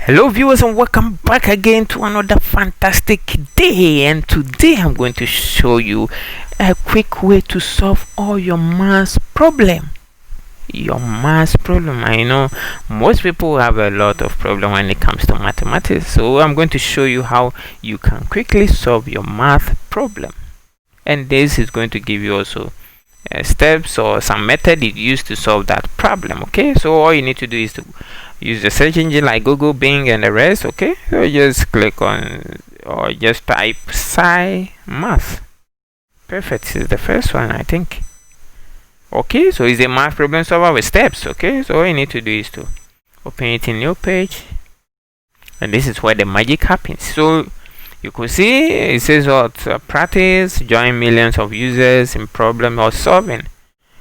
Hello viewers, and welcome back again to another fantastic day. And today I'm going to show you a quick way to solve all your maths problem. I know most people have a lot of problem when it comes to mathematics, so I'm going to show you how you can quickly solve your math problem. And this is going to give you also steps or some method you use to solve that problem. Okay, so all you need to do is to use the search engine like Google, Bing, and the rest. Okay, so just click on or just type Sci Math. Perfect. This is the first one, I think. Okay, so it's a math problem solver with steps. Okay, so all you need to do is to open it in new page, and this is where the magic happens. So you could see it says what practice, join millions of users in problem or solving.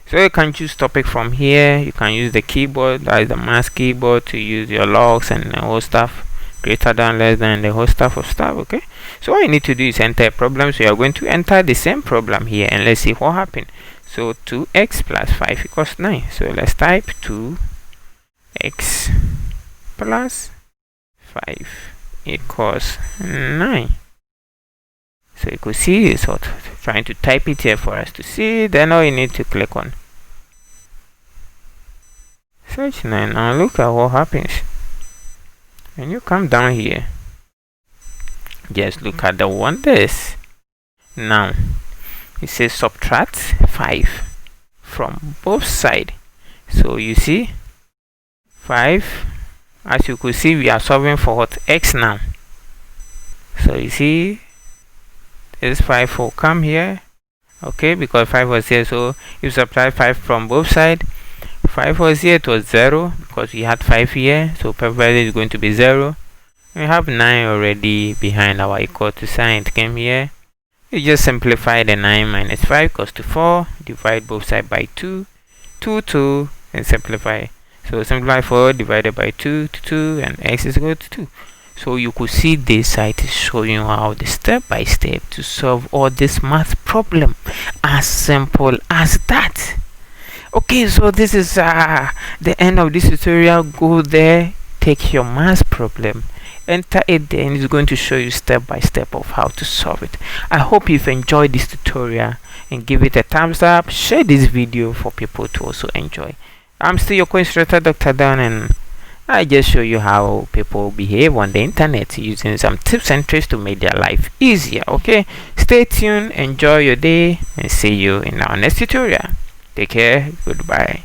So you can choose topic from here. You can use the keyboard, that is the math keyboard, to use your logs and the whole stuff, greater than, less than, the whole stuff of stuff. Okay, so all you need to do is enter a problem. So you are going to enter the same problem here, and let's see what happened. So 2x plus 5 equals 9. So let's type 2x plus 5 equals 9. So you could see it's sort of trying to type it here for us to see. Then all you need to click on search 9. Now look at what happens when you come down here. Just look at the wonders. Now it says subtract 5 from both sides. So you see 5, as you could see, we are solving for what, x now. So you see this 5 will come here, okay, because 5 was here. So you subtract 5 from both sides. 5 was here, it was 0 because we had 5 here, so probably is going to be 0. We have 9 already behind our equal to sign. It came here. You just simplify the 9 minus 5 equals to 4. Divide both sides by 2, 2, and simplify. So simplify 4 divided by 2 to 2, and x is equal to 2. So you could see this site is showing you how the step by step to solve all this math problem, as simple as that. Okay, so this is the end of this tutorial. Go there, take your math problem, enter it there, and it's going to show you step by step of how to solve it. I hope you've enjoyed this tutorial, and give it a thumbs up. Share this video for people to also enjoy. I'm still your co-instructor, Dr. Dan, and I just show you how people behave on the internet using some tips and tricks to make their life easier. Okay, stay tuned, enjoy your day, and see you in our next tutorial. Take care, goodbye.